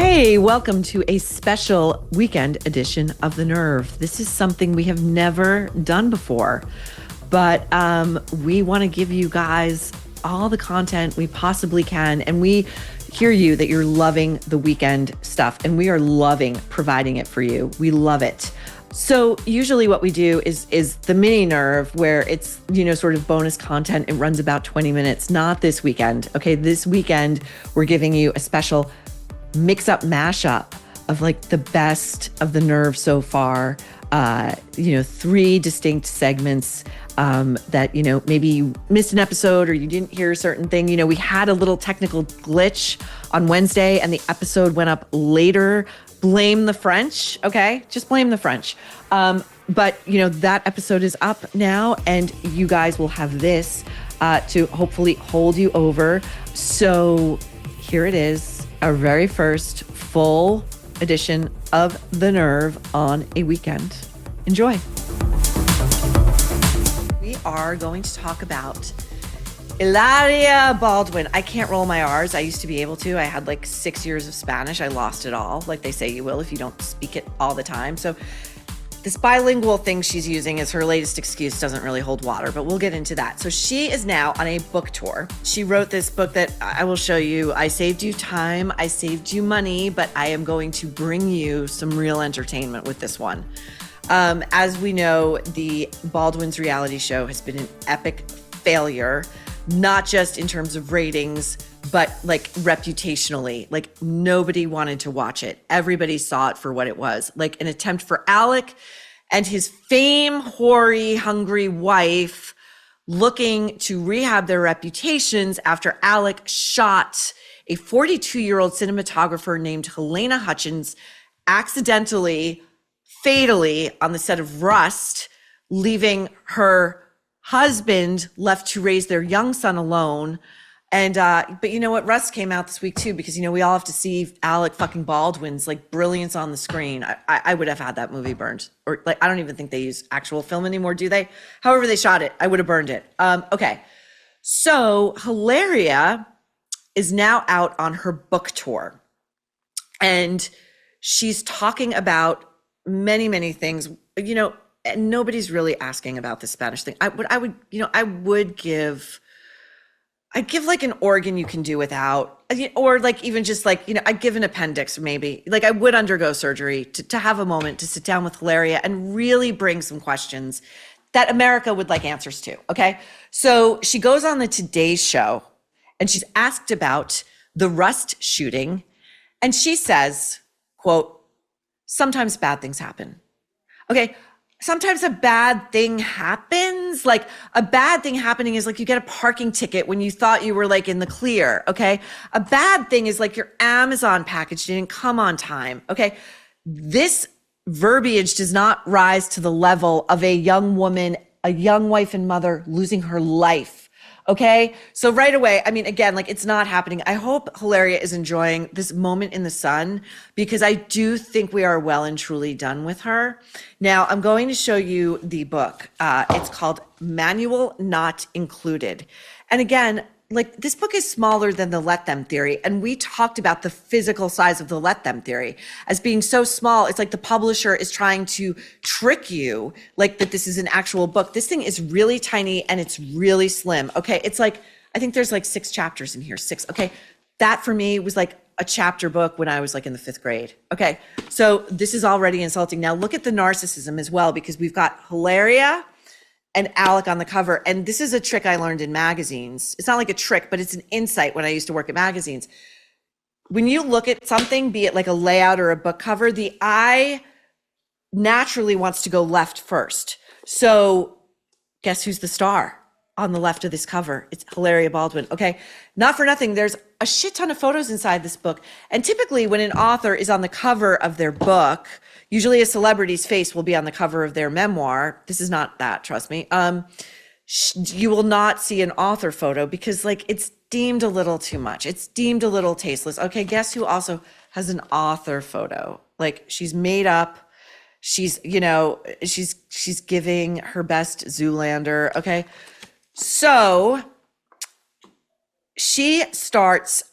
Hey, welcome to a special weekend edition of The Nerve. This is something we have never done before, but we want to give you guys all the content we possibly can. And we hear you that you're loving the weekend stuff, and we are loving providing it for you. We love it. So usually what we do is the mini Nerve, where it's, sort of bonus content. It runs about 20 minutes. Not this weekend. Okay, this weekend, we're giving you a special mix-up mashup of like the best of the Nerve so far. 3 distinct segments that, maybe you missed an episode or you didn't hear a certain thing. We had a little technical glitch on Wednesday and the episode went up later. Blame the French, okay? Just blame the French. But, that episode is up now, and you guys will have this to hopefully hold you over. So here it is. Our very first full edition of The Nerve on a weekend. Enjoy. We are going to talk about Hilaria Baldwin. I can't roll my R's. I used to be able to. I had like 6 years of Spanish. I lost it all, like they say you will if you don't speak it all the time. So this bilingual thing she's using as her latest excuse doesn't really hold water, but we'll get into that. So she is now on a book tour. She wrote this book that I will show you. I saved you time, I saved you money, but I am going to bring you some real entertainment with this one. As we know, the Baldwins reality show has been an epic failure, not just in terms of ratings, but like reputationally. Like nobody wanted to watch it. Everybody saw it for what it was, like an attempt for Alec and his fame hoary, hungry wife looking to rehab their reputations after Alec shot a 42-year-old cinematographer named Helena Hutchins accidentally, fatally on the set of Rust, leaving her husband left to raise their young son alone. And, but you know what? Rust came out this week too, because, we all have to see Alec fucking Baldwin's like brilliance on the screen. I would have had that movie burned, or like, I don't even think they use actual film anymore, do they? However they shot it, I would have burned it. Okay. So Hilaria is now out on her book tour, and she's talking about many, many things, and nobody's really asking about the Spanish thing. I'd give like an organ you can do without, or like even just like, I'd give an appendix maybe. Like I would undergo surgery to have a moment to sit down with Hilaria and really bring some questions that America would like answers to, okay? So she goes on the Today Show and she's asked about the Rust shooting, and she says, quote, "Sometimes bad things happen." Okay. Sometimes a bad thing happens. Like a bad thing happening is like you get a parking ticket when you thought you were like in the clear, okay? A bad thing is like your Amazon package didn't come on time, okay? This verbiage does not rise to the level of a young woman, a young wife and mother losing her life, okay? So right away, I mean, again, like it's not happening. I hope Hilaria is enjoying this moment in the sun, because I do think we are well and truly done with her. Now, I'm going to show you the book. It's called Manual Not Included. And again, like this book is smaller than the Let Them theory. And we talked about the physical size of the Let Them theory as being so small. It's like the publisher is trying to trick you like that this is an actual book. This thing is really tiny and it's really slim. Okay. It's like, I think there's like 6 chapters in here, 6. Okay. That for me was like a chapter book when I was like in the 5th grade. Okay. So this is already insulting. Now look at the narcissism as well, because we've got Hilaria and Alec on the cover. And this is a trick I learned in magazines. It's not like a trick, but it's an insight when I used to work at magazines. When you look at something, be it like a layout or a book cover, the eye naturally wants to go left first. So guess who's the star on the left of this cover? It's Hilaria Baldwin. Okay. Not for nothing. There's a shit ton of photos inside this book. And typically when an author is on the cover of their book, usually a celebrity's face will be on the cover of their memoir. This is not that, trust me. You will not see an author photo because like it's deemed a little too much. It's deemed a little tasteless. Okay, guess who also has an author photo? Like she's made up. She's, she's giving her best Zoolander. Okay. So she starts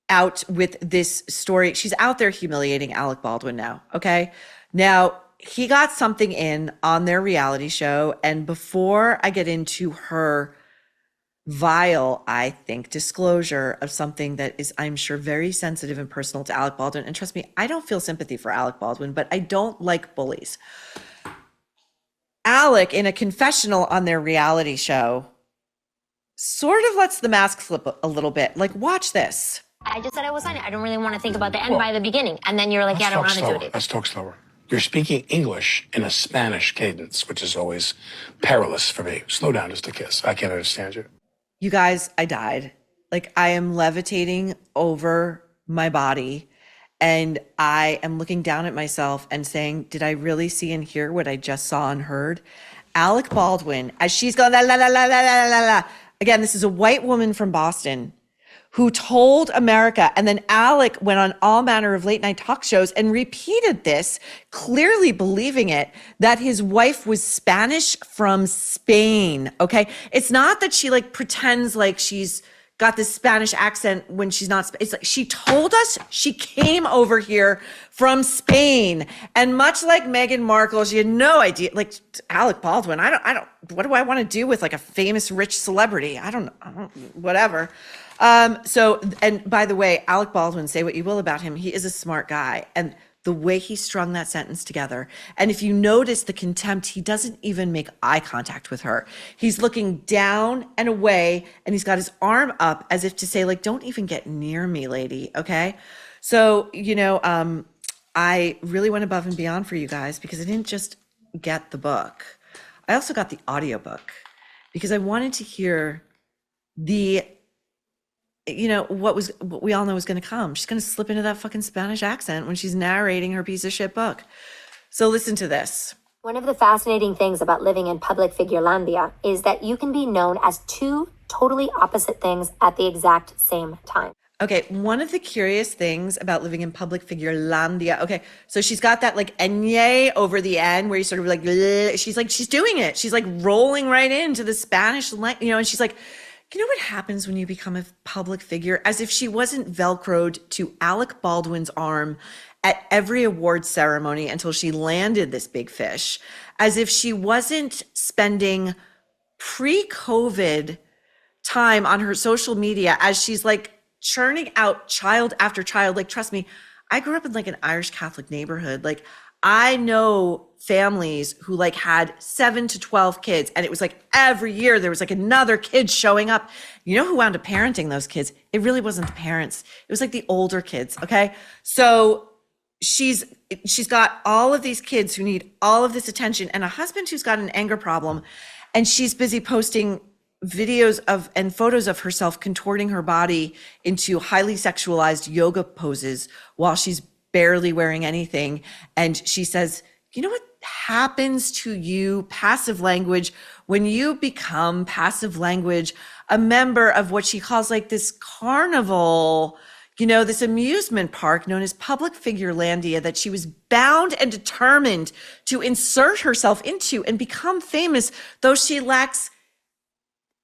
out with this story. She's out there humiliating Alec Baldwin now. Okay. Now he got something in on their reality show. And before I get into her vile, I think, disclosure of something that is, I'm sure, very sensitive and personal to Alec Baldwin. And trust me, I don't feel sympathy for Alec Baldwin, but I don't like bullies. Alec, in a confessional on their reality show, sort of lets the mask slip a little bit. Like, watch this. I just said I was on it. I don't really want to think about the end by the beginning. And then you're like, yeah, I don't know how to do it. Let's talk slower. You're speaking English in a Spanish cadence, which is always perilous for me. Slow down just a kiss. I can't understand you. You guys, I died. Like, I am levitating over my body and I am looking down at myself and saying, did I really see and hear what I just saw and heard? Alec Baldwin, as she's going, la, la, la, la, la, la, la, la. Again, this is a white woman from Boston who told America, and then Alec went on all manner of late night talk shows and repeated this, clearly believing it, that his wife was Spanish from Spain, okay? It's not that she like pretends like she's got this Spanish accent when she's not, it's like she told us she came over here from Spain. And much like Meghan Markle, she had no idea, like Alec Baldwin, I don't, what do I want to do with like a famous rich celebrity? I don't whatever. So, and by the way, Alec Baldwin, say what you will about him, he is a smart guy. And the way he strung that sentence together. And if you notice the contempt, he doesn't even make eye contact with her. He's looking down and away, and he's got his arm up as if to say, like, don't even get near me, lady. Okay. So, I really went above and beyond for you guys because I didn't just get the book. I also got the audiobook because I wanted to hear what we all know is going to come. She's going to slip into that fucking Spanish accent when she's narrating her piece of shit book. So listen to this. One of the fascinating things about living in public figurelandia is that you can be known as two totally opposite things at the exact same time. Okay, one of the curious things about living in public figurelandia. Okay, so she's got that like enye over the end where you sort of like, she's doing it. She's like rolling right into the Spanish, and she's like, you know what happens when you become a public figure? As if she wasn't Velcroed to Alec Baldwin's arm at every award ceremony until she landed this big fish. As if she wasn't spending pre-COVID time on her social media as she's like churning out child after child. Like, trust me, I grew up in like an Irish Catholic neighborhood. Like, I know families who like had 7 to 12 kids, and it was like every year there was like another kid showing up. You know who wound up parenting those kids? It really wasn't the parents. It was like the older kids. Okay. So she's got all of these kids who need all of this attention and a husband who's got an anger problem. And she's busy posting videos of and photos of herself contorting her body into highly sexualized yoga poses while she's barely wearing anything. And she says, you know what happens to you, passive language, when you become passive language, a member of what she calls like this carnival, this amusement park known as Public Figurelandia that she was bound and determined to insert herself into and become famous, though she lacks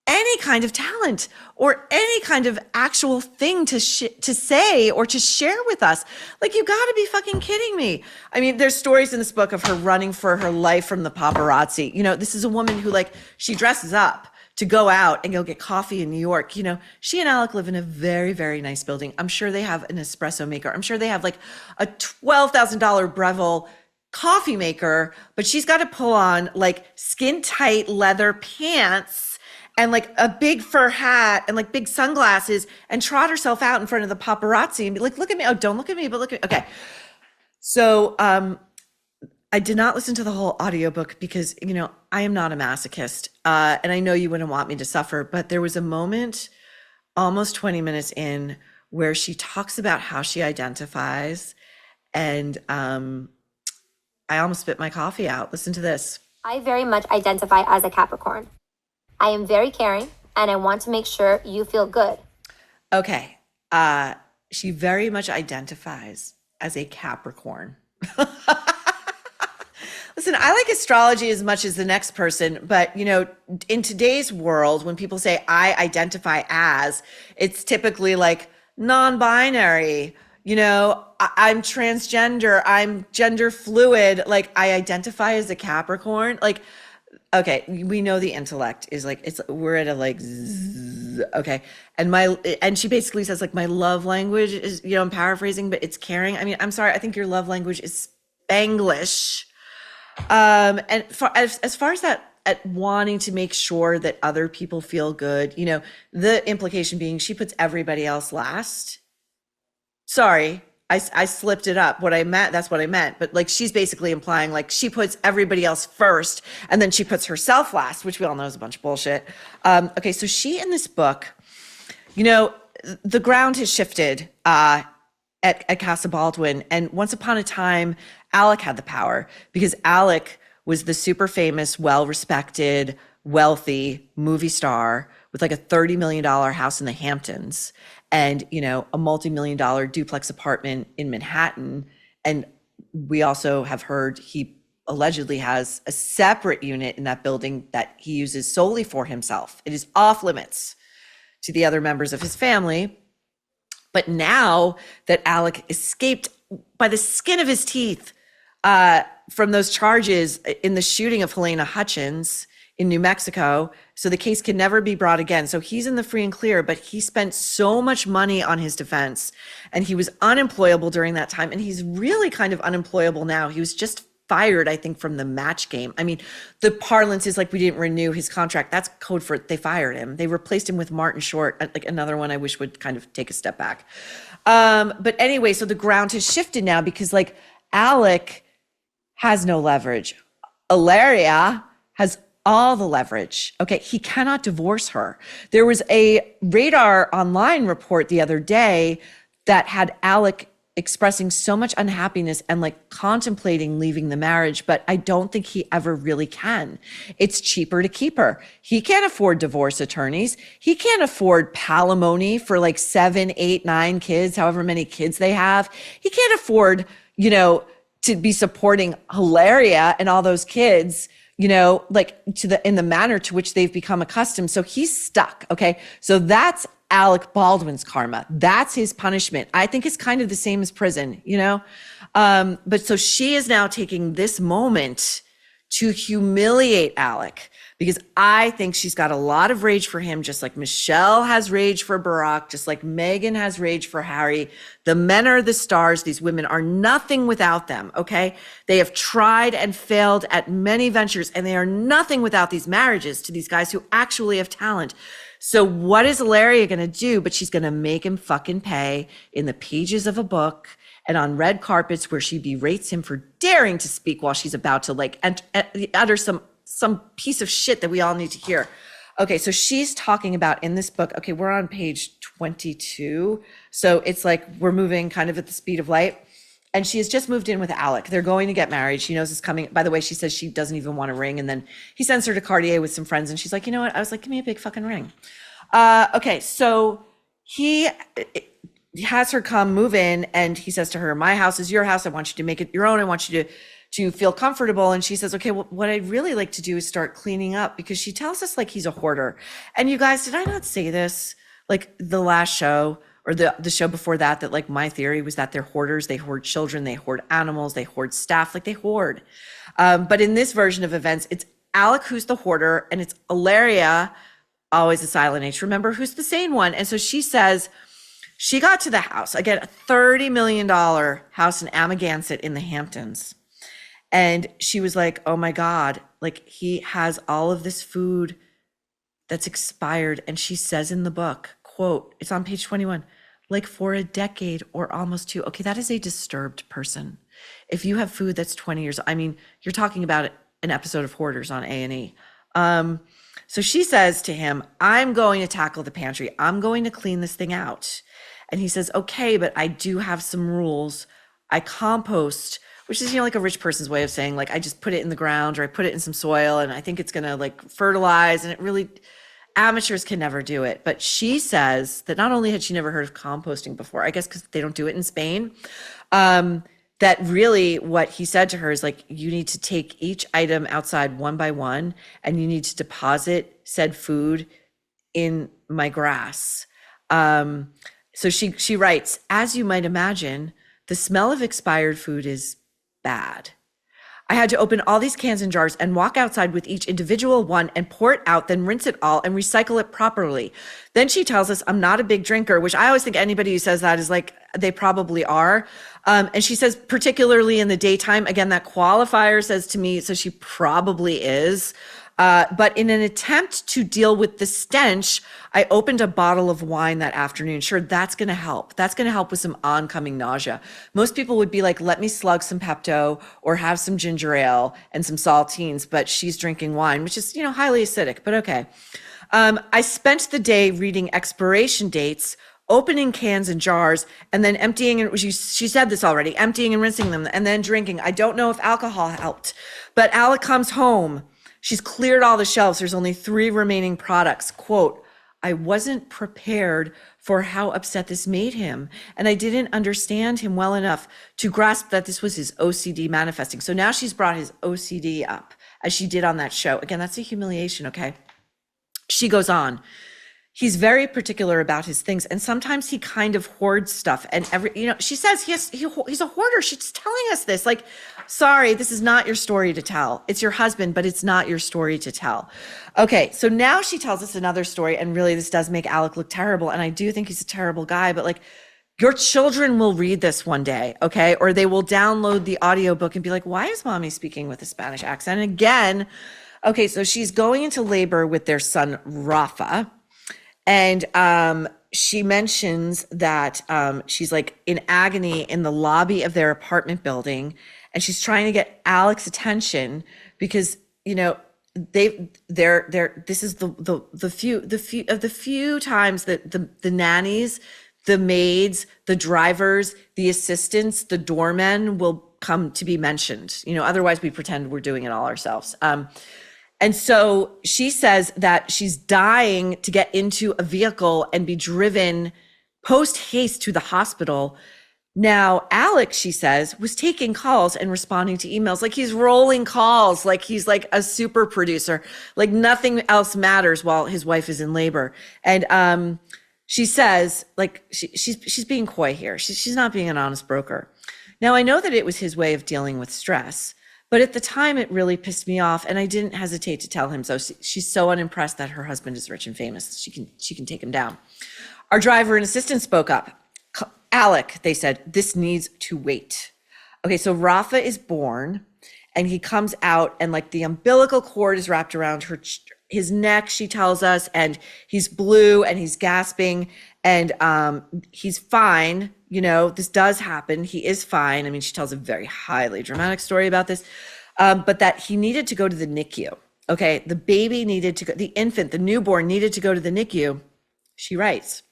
any kind of talent or any kind of actual thing to say or to share with us. Like, you gotta be fucking kidding me. I mean, there's stories in this book of her running for her life from the paparazzi. This is a woman who she dresses up to go out and go get coffee in New York. She and Alec live in a very, very nice building. I'm sure they have an espresso maker. I'm sure they have like a $12,000 Breville coffee maker, but she's got to pull on like skin tight leather pants and like a big fur hat and like big sunglasses and trot herself out in front of the paparazzi and be like, look at me. Oh, don't look at me, but look at me. Okay. So I did not listen to the whole audiobook because, I am not a masochist. And I know you wouldn't want me to suffer, but there was a moment almost 20 minutes in where she talks about how she identifies. And I almost spit my coffee out. Listen to this. I very much identify as a Capricorn. I am very caring, and I want to make sure you feel good. Okay. She very much identifies as a Capricorn. Listen, I like astrology as much as the next person, but in today's world, when people say I identify as, it's typically like non-binary, I'm transgender, I'm gender fluid, like I identify as a Capricorn. Like, okay, we know the intellect is like, we're at a like, okay. And she basically says like, my love language is, I'm paraphrasing, but it's caring. I mean, I'm sorry, I think your love language is Spanglish. And as far as that, at wanting to make sure that other people feel good, the implication being she puts everybody else last. Sorry, I slipped it up. That's what I meant. But like, she's basically implying like she puts everybody else first and then she puts herself last, which we all know is a bunch of bullshit. Okay, so she in this book, the ground has shifted at Casa Baldwin. And once upon a time, Alec had the power because Alec was the super famous, well-respected, wealthy movie star with like a $30 million house in the Hamptons and, a multi-million-dollar duplex apartment in Manhattan. And we also have heard he allegedly has a separate unit in that building that he uses solely for himself. It is off limits to the other members of his family. But now that Alec escaped by the skin of his teeth from those charges in the shooting of Helena Hutchins in New Mexico, so the case can never be brought again. So he's in the free and clear, but he spent so much money on his defense and he was unemployable during that time. And he's really kind of unemployable now. He was just fired, I think, from the Match Game. I mean, the parlance is like, we didn't renew his contract. That's code for they fired him. They replaced him with Martin Short, like another one I wish would kind of take a step back. But anyway, so the ground has shifted now because like Alec has no leverage. Hilaria has all the leverage. Okay, he cannot divorce her. There was a Radar Online report the other day that had Alec expressing so much unhappiness and like contemplating leaving the marriage, but I don't think he ever really can. It's cheaper to keep her. He can't afford divorce attorneys. He can't afford palimony for like 7, 8, 9 kids, however many kids they have. He can't afford, to be supporting Hilaria and all those kids, like in the manner to which they've become accustomed. So he's stuck. Okay. So that's Alec Baldwin's karma. That's his punishment. I think it's kind of the same as prison, but so she is now taking this moment to humiliate Alec because I think she's got a lot of rage for him, just like Michelle has rage for Barack, just like Meghan has rage for Harry. The men are the stars. These women are nothing without them, okay? They have tried and failed at many ventures, and they are nothing without these marriages to these guys who actually have talent. So what is Hilaria going to do? But she's going to make him fucking pay in the pages of a book and on red carpets where she berates him for daring to speak while she's about to like utter some piece of shit that we all need to hear. Okay, so she's talking about in this book, okay, we're on page 22. So it's like we're moving kind of at the speed of light. And she has just moved in with Alec. They're going to get married. She knows it's coming. By the way, she says she doesn't even want a ring. And then he sends her to Cartier with some friends. And she's like, you know what? I was like, give me a big fucking ring. Okay, so he has her come move in and he says to her, my house is your house. I want you to make it your own. I want you to feel comfortable. And she says, okay, well, what I'd really like to do is start cleaning up because she tells us like he's a hoarder. And you guys, did I not say this? Like the last show or the show before that like my theory was that they're hoarders. They hoard children, they hoard animals, they hoard staff, like they hoard. But in this version of events, it's Alec who's the hoarder and it's Hilaria, always a silent H, remember, who's the sane one. And so she says, she got to the house, again, a $30 million house in Amagansett in the Hamptons. And she was like, oh my God, like he has all of this food that's expired. And she says in the book, quote, it's on page 21, like for a decade or almost 2. Okay, that is a disturbed person. If you have food that's 20 years, I mean, you're talking about an episode of Hoarders on A&E. So she says to him, I'm going to tackle the pantry. I'm going to clean this thing out. And he says, okay, but I do have some rules. I compost, which is, like a rich person's way of saying like, I just put it in the ground or I put it in some soil and I think it's going to like fertilize. And it really, amateurs can never do it. But she says that not only had she never heard of composting before, I guess because they don't do it in Spain, that really what he said to her is like, you need to take each item outside one by one and you need to deposit said food in my grass. So she writes, as you might imagine, the smell of expired food is bad. I had to open all these cans and jars and walk outside with each individual one and pour it out, then rinse it all and recycle it properly. Then she tells us I'm not a big drinker, which I always think anybody who says that is like, they probably are. And she says, particularly in the daytime, again, that qualifier says to me, so she probably is. But in an attempt to deal with the stench, I opened a bottle of wine that afternoon. Sure, that's going to help. That's going to help with some oncoming nausea. Most people would be like, let me slug some Pepto or have some ginger ale and some saltines, but she's drinking wine, which is, highly acidic, but okay. I spent the day reading expiration dates, opening cans and jars, and then emptying, and she said this already, emptying and rinsing them, and then drinking. I don't know if alcohol helped, but Alec comes home. She's cleared all the shelves. There's only 3 remaining products. Quote, I wasn't prepared for how upset this made him, and I didn't understand him well enough to grasp that this was his OCD manifesting. So now she's brought his OCD up, as she did on that show. Again, that's a humiliation, okay? She goes on. He's very particular about his things, and sometimes he kind of hoards stuff. And she says he's a hoarder. She's telling us this. Like, sorry, this is not your story to tell. It's your husband, but it's not your story to tell. Okay, so now she tells us another story, and really this does make Alec look terrible. And I do think he's a terrible guy, but like, your children will read this one day, okay? Or they will download the audiobook and be like, why is mommy speaking with a Spanish accent? And again, okay, so she's going into labor with their son, Rafa. And she mentions that she's like in agony in the lobby of their apartment building, and she's trying to get Alec's attention because this is the few times that the nannies, the maids, the drivers, the assistants, the doormen will come to be mentioned. Otherwise we pretend we're doing it all ourselves. And so she says that she's dying to get into a vehicle and be driven post haste to the hospital. Now, Alec, she says, was taking calls and responding to emails. Like he's rolling calls, like he's like a super producer, like nothing else matters while his wife is in labor. And she says, like she's being coy here. She's not being an honest broker. Now, I know that it was his way of dealing with stress, but at the time, it really pissed me off, and I didn't hesitate to tell him. So she's so unimpressed that her husband is rich and famous. She can take him down. Our driver and assistant spoke up. Alec, they said, this needs to wait. Okay, so Rafa is born, and he comes out, and like the umbilical cord is wrapped around his neck, she tells us, and he's blue, and he's gasping, and he's fine. This does happen. He is fine. I mean, she tells a very highly dramatic story about this, but that he needed to go to the NICU. Okay, the baby needed to go, the infant, the newborn needed to go to the NICU. She writes,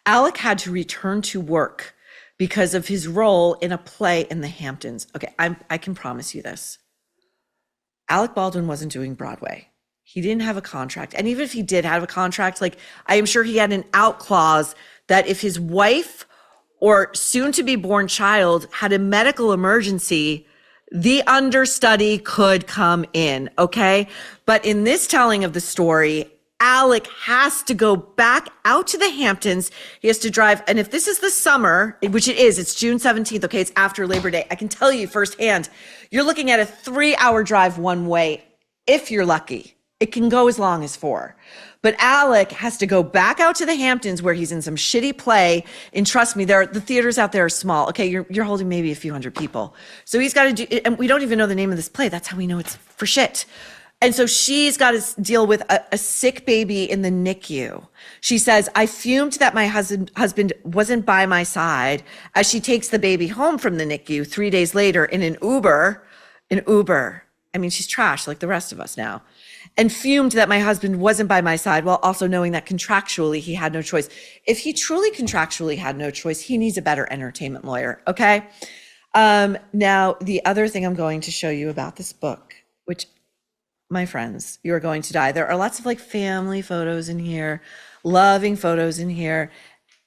Alec had to return to work because of his role in a play in the Hamptons. Okay, I can promise you this. Alec Baldwin wasn't doing Broadway. He didn't have a contract. And even if he did have a contract, like I am sure he had an out clause that if his wife or soon to be born child had a medical emergency, the understudy could come in, okay? But in this telling of the story, Alec has to go back out to the Hamptons. He has to drive. And if this is the summer, which it is, it's June 17th. Okay, it's after Labor Day. I can tell you firsthand, you're looking at a 3-hour drive one way. If you're lucky, it can go as long as 4. But Alec has to go back out to the Hamptons where he's in some shitty play. And trust me, the theaters out there are small. Okay, you're holding maybe a few hundred people. So he's got to do, and we don't even know the name of this play. That's how we know it's for shit. And so she's got to deal with a sick baby in the NICU. She says, I fumed that my husband wasn't by my side as she takes the baby home from the NICU 3 days later in an Uber. I mean, she's trash like the rest of us now. And fumed that my husband wasn't by my side while also knowing that contractually he had no choice. If he truly contractually had no choice, he needs a better entertainment lawyer, okay? Now, the other thing I'm going to show you about this book, which, my friends, you are going to die. There are lots of like family photos in here, loving photos in here.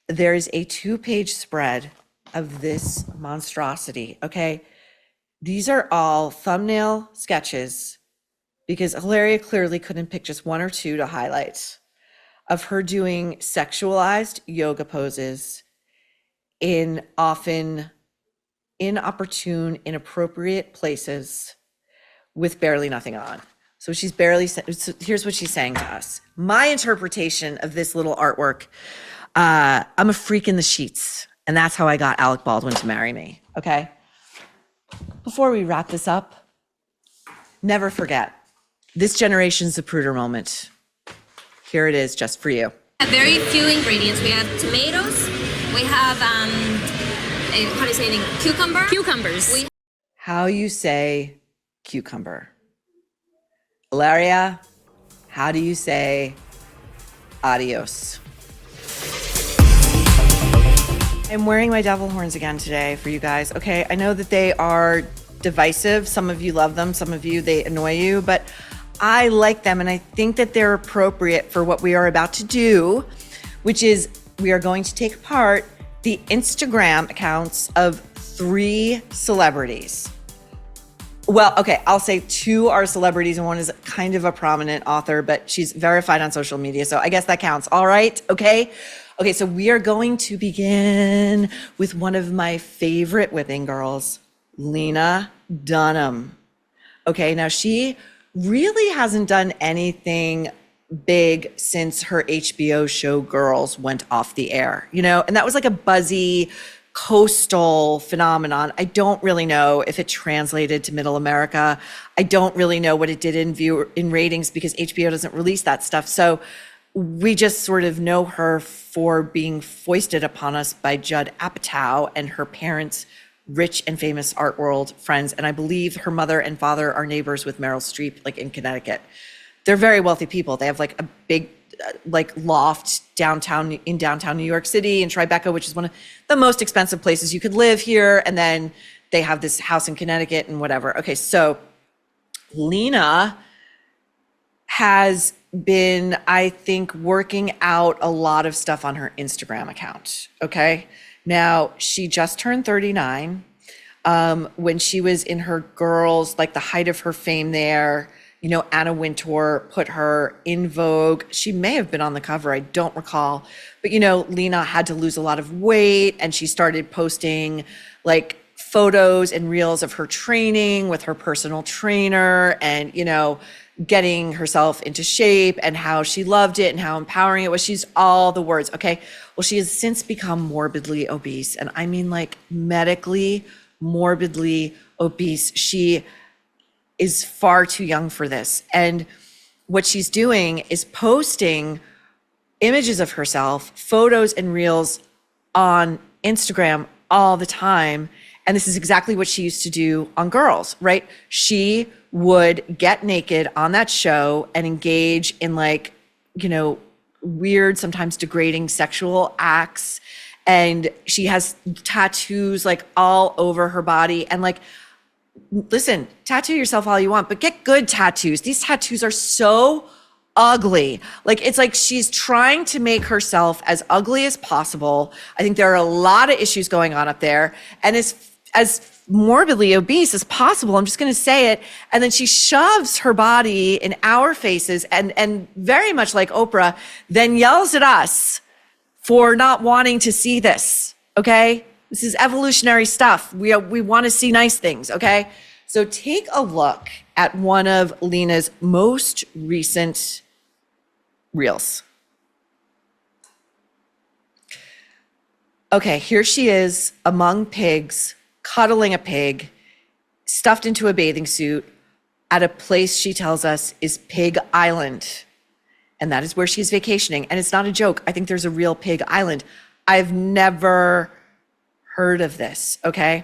There's a 2-page spread of this monstrosity, okay? These are all thumbnail sketches because Hilaria clearly couldn't pick just 1 or 2 to highlight. of her doing sexualized yoga poses in often inopportune, inappropriate places with barely nothing on. So here's what she's saying to us. My interpretation of this little artwork, I'm a freak in the sheets, and that's how I got Alec Baldwin to marry me, okay? Before we wrap this up, never forget, this generation's Zapruder moment. Here it is, just for you. Very few ingredients. We have tomatoes. We have, how do you say it? Cucumber. Cucumbers. How you say cucumber. Hilaria, how do you say adios? I'm wearing my devil horns again today for you guys. Okay, I know that they are divisive. Some of you love them, some of you, they annoy you, but I like them and I think that they're appropriate for what we are about to do, which is we are going to take apart the Instagram accounts of 3 celebrities. Well, okay, I'll say 2 are celebrities and one is kind of a prominent author, but she's verified on social media, so I guess that counts. All right, okay? Okay, so we are going to begin with one of my favorite whipping girls, Lena Dunham. Okay, now she really hasn't done anything big since her HBO show Girls went off the air, you know? And that was like a buzzy coastal phenomenon. I don't really know if it translated to middle America. I don't really know what it did in ratings because HBO doesn't release that stuff. So we just sort of know her for being foisted upon us by Judd Apatow and her parents' rich and famous art world friends. And I believe her mother and father are neighbors with Meryl Streep, like in Connecticut. They're very wealthy people. They have like a big loft in downtown New York City in Tribeca, which is one of the most expensive places you could live here. And then they have this house in Connecticut and whatever. Okay, so Lena has been, I think, working out a lot of stuff on her Instagram account, okay? Now, she just turned 39. When she was in her Girls, like the height of her fame there, you know, Anna Wintour put her in Vogue. She may have been on the cover, I don't recall. But, you know, Lena had to lose a lot of weight and she started posting like photos and reels of her training with her personal trainer and, you know, getting herself into shape and how she loved it and how empowering it was. She's all the words, okay? Well, she has since become morbidly obese. And I mean like medically, morbidly obese. She is far too young for this. And what she's doing is posting images of herself, photos and reels on Instagram all the time. And this is exactly what she used to do on Girls, right? She would get naked on that show and engage in like, you know, weird, sometimes degrading sexual acts. And she has tattoos like all over her body. And like, listen, tattoo yourself all you want, but get good tattoos. These tattoos are so ugly. Like, it's like she's trying to make herself as ugly as possible. I think there are a lot of issues going on up there. And as morbidly obese as possible, I'm just going to say it. And then she shoves her body in our faces and very much like Oprah, then yells at us for not wanting to see this. Okay. This is evolutionary stuff. We want to see nice things. Okay. So take a look at one of Lena's most recent reels. Okay. Here she is among pigs, cuddling a pig, stuffed into a bathing suit at a place she tells us is Pig Island. And that is where she's vacationing. And it's not a joke. I think there's a real Pig Island. I've never heard of this, okay?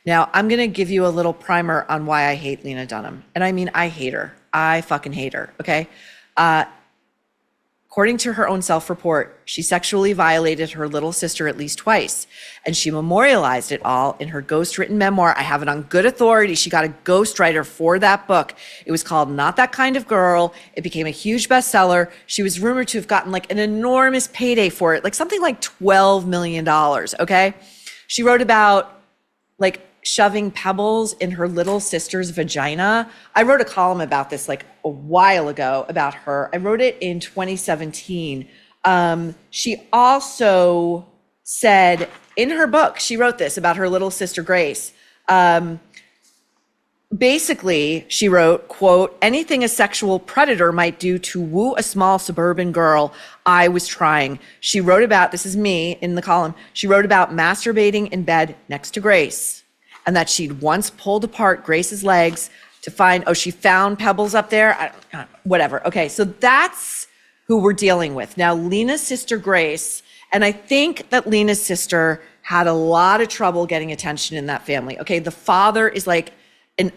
Now, I'm gonna give you a little primer on why I hate Lena Dunham. And I mean, I hate her. I fucking hate her, okay? According to her own self-report, she sexually violated her little sister at least twice, and she memorialized it all in her ghostwritten memoir. I have it on good authority. She got a ghostwriter for that book. It was called Not That Kind of Girl. It became a huge bestseller. She was rumored to have gotten like an enormous payday for it, like something like $12 million, okay? She wrote about like shoving pebbles in her little sister's vagina. I wrote a column about this like a while ago about her. I wrote it in 2017. She also said in her book, she wrote this about her little sister Grace. Basically, she wrote, quote, anything a sexual predator might do to woo a small suburban girl, I was trying. She wrote about, this is me in the column, she wrote about masturbating in bed next to Grace, and that she'd once pulled apart Grace's legs to find, she found pebbles up there, whatever. Okay, so that's who we're dealing with. Now, Lena's sister Grace, and I think that Lena's sister had a lot of trouble getting attention in that family. Okay, the father is like an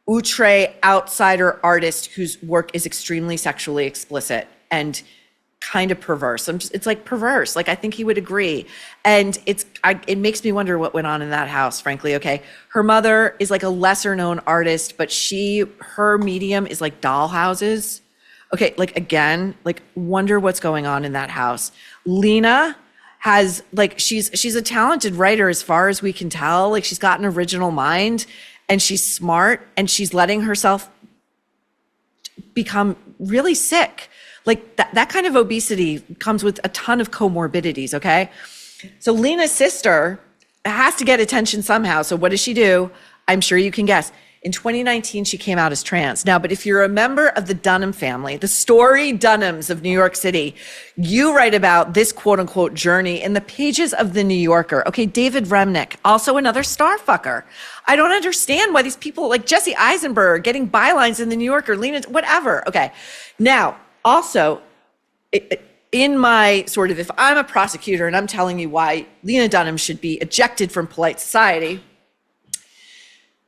outre outsider artist whose work is extremely sexually explicit and kind of perverse. It's like perverse. Like, I think he would agree. And it makes me wonder what went on in that house, frankly. Okay. Her mother is like a lesser known artist, but her medium is like doll houses. Okay. Like, again, like, wonder what's going on in that house. Lena has like, she's a talented writer as far as we can tell. Like, she's got an original mind and she's smart and she's letting herself become really sick. Like that kind of obesity comes with a ton of comorbidities, okay? So Lena's sister has to get attention somehow. So what does she do? I'm sure you can guess. In 2019, she came out as trans. Now, but if you're a member of the Dunham family, the story Dunhams of New York City, you write about this quote unquote journey in the pages of the New Yorker. Okay, David Remnick, also another star fucker. I don't understand why these people like Jesse Eisenberg getting bylines in the New Yorker, Lena, whatever. Okay, now, also, in my sort of, if I'm a prosecutor and I'm telling you why Lena Dunham should be ejected from polite society,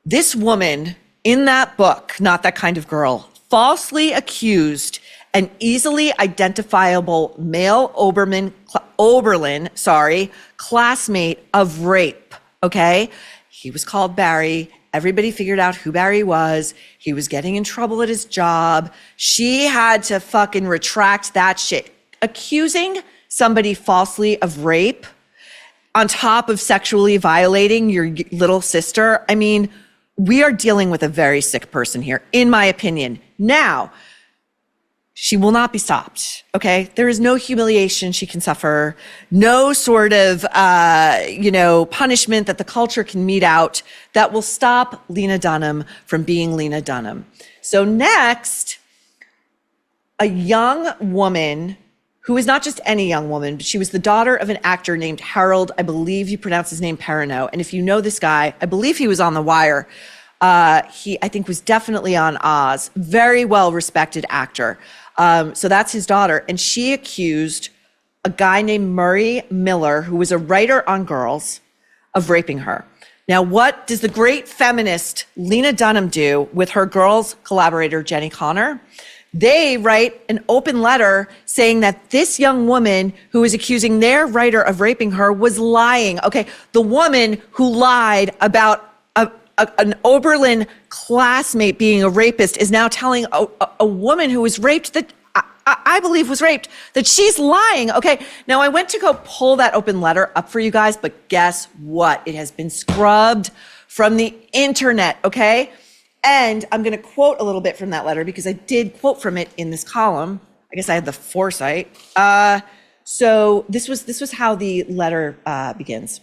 this woman in that book, Not That Kind of Girl, falsely accused an easily identifiable male Oberlin, classmate of rape, okay? He was called Barry. Everybody figured out who Barry was. He was getting in trouble at his job. She had to fucking retract that shit. Accusing somebody falsely of rape on top of sexually violating your little sister. I mean, we are dealing with a very sick person here, in my opinion. Now, she will not be stopped, okay? There is no humiliation she can suffer, no sort of, punishment that the culture can mete out that will stop Lena Dunham from being Lena Dunham. So next, a young woman who is not just any young woman, but she was the daughter of an actor named Harold, I believe you pronounce his name Perrineau. And if you know this guy, I believe he was on The Wire. He, I think, was definitely on Oz. Very well-respected actor. So that's his daughter. And she accused a guy named Murray Miller, who was a writer on Girls, of raping her. Now, what does the great feminist Lena Dunham do with her Girls collaborator, Jenny Connor? They write an open letter saying that this young woman who was accusing their writer of raping her was lying. Okay, the woman who lied about an Oberlin classmate being a rapist is now telling a woman who was raped that I believe was raped that she's lying. Okay, now I went to go pull that open letter up for you guys, but guess what? It has been scrubbed from the internet, okay? And I'm gonna quote a little bit from that letter because I did quote from it in this column. I guess I had the foresight. So this was how the letter begins,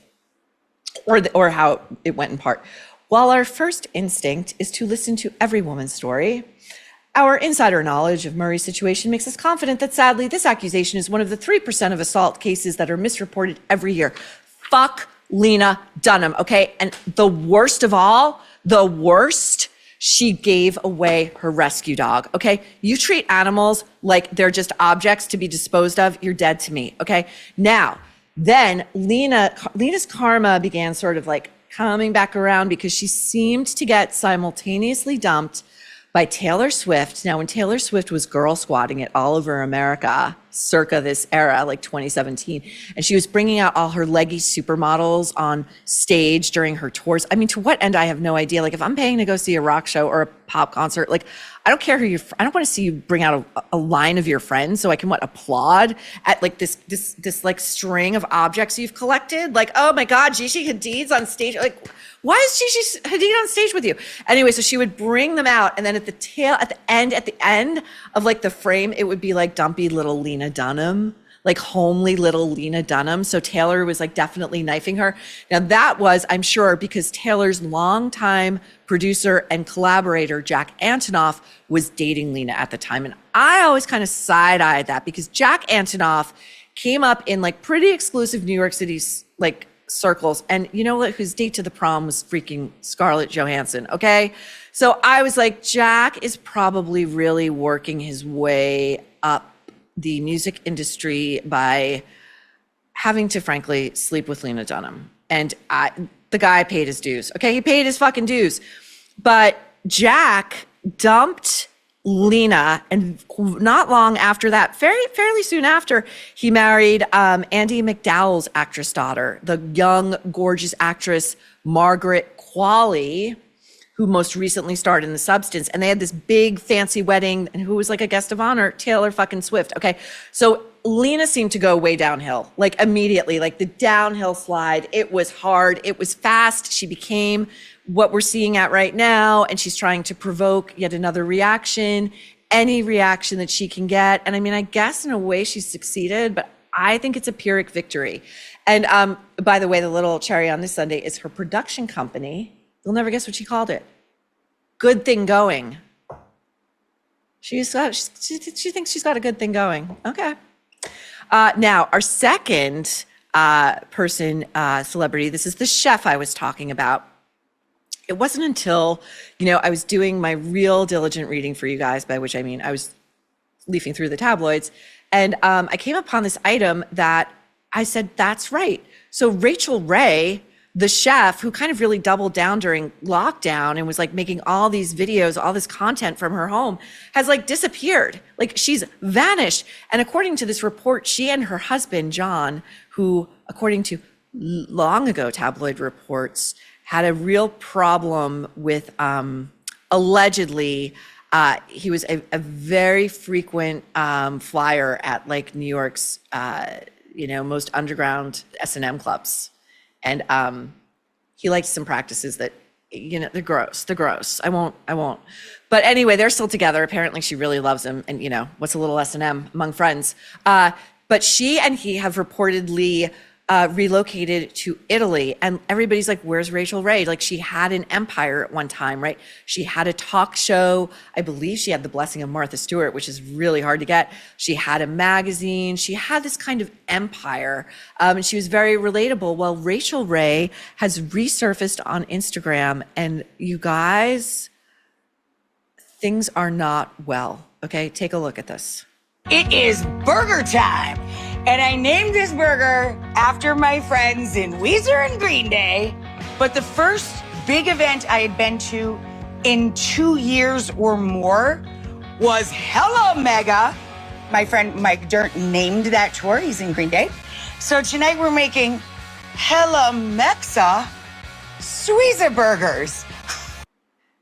or how it went in part. While our first instinct is to listen to every woman's story, our insider knowledge of Murray's situation makes us confident that sadly this accusation is one of the 3% of assault cases that are misreported every year. Fuck Lena Dunham, okay? And the worst of all, the worst, she gave away her rescue dog, okay? You treat animals like they're just objects to be disposed of, you're dead to me, okay? Now, then Lena's karma began sort of like coming back around because she seemed to get simultaneously dumped by Taylor Swift. Now, when Taylor Swift was girl squatting it all over America, circa this era, like 2017, and she was bringing out all her leggy supermodels on stage during her tours. I mean, to what end, I have no idea. Like, if I'm paying to go see a rock show or a pop concert, like, I don't care who I don't want to see you bring out a line of your friends so I can applaud at like this like string of objects you've collected. Like, oh my God, Gigi Hadid's on stage. Like, why is Gigi Hadid on stage with you? Anyway, so she would bring them out, and then at the end of like the frame, it would be like dumpy little Lena Dunham, like homely little Lena Dunham. So Taylor was like definitely knifing her. Now that was, I'm sure, because Taylor's longtime producer and collaborator, Jack Antonoff, was dating Lena at the time. And I always kind of side-eyed that because Jack Antonoff came up in like pretty exclusive New York City like circles. And you know what, whose date to the prom was freaking Scarlett Johansson, okay? So I was like, Jack is probably really working his way up the music industry by having to, frankly, sleep with Lena Dunham. And the guy paid his dues, okay? He paid his fucking dues. But Jack dumped Lena, and not long after that, fairly soon after, he married Andie MacDowell's actress daughter, the young, gorgeous actress Margaret Qualley, who most recently starred in The Substance. And they had this big fancy wedding, and who was like a guest of honor? Taylor fucking Swift. Okay. So Lena seemed to go way downhill, like immediately, like the downhill slide. It was hard. It was fast. She became what we're seeing at right now. And she's trying to provoke yet another reaction, any reaction that she can get. And I mean, I guess in a way she's succeeded, but I think it's a Pyrrhic victory. And by the way, the little cherry on this Sunday is her production company. You'll never guess what she called it. Good Thing Going. She thinks she's got a good thing going. Okay. Now, our second celebrity, this is the chef I was talking about. It wasn't until, I was doing my real diligent reading for you guys, by which I mean I was leafing through the tabloids, and I came upon this item that I said, that's right. So Rachael Ray, the chef who kind of really doubled down during lockdown and was like making all these videos, all this content from her home, has like disappeared. Like she's vanished. And according to this report, she and her husband, John, who according to long ago tabloid reports, had a real problem with allegedly, he was a very frequent flyer at like New York's, most underground S&M clubs. And he likes some practices that, they're gross. I won't. But anyway, they're still together. Apparently she really loves him. And what's a little S&M among friends? But she and he have reportedly relocated to Italy. And everybody's like, where's Rachael Ray? Like she had an empire at one time, right? She had a talk show. I believe she had the blessing of Martha Stewart, which is really hard to get. She had a magazine. She had this kind of empire. And she was very relatable. Well, Rachael Ray has resurfaced on Instagram. And you guys, things are not well. Okay, take a look at this. It is burger time. And I named this burger after my friends in Weezer and Green Day. But the first big event I had been to in 2 years or more was Hella Mega. My friend Mike Dirnt named that tour. He's in Green Day. So tonight we're making Hella Mexa Sweezer burgers.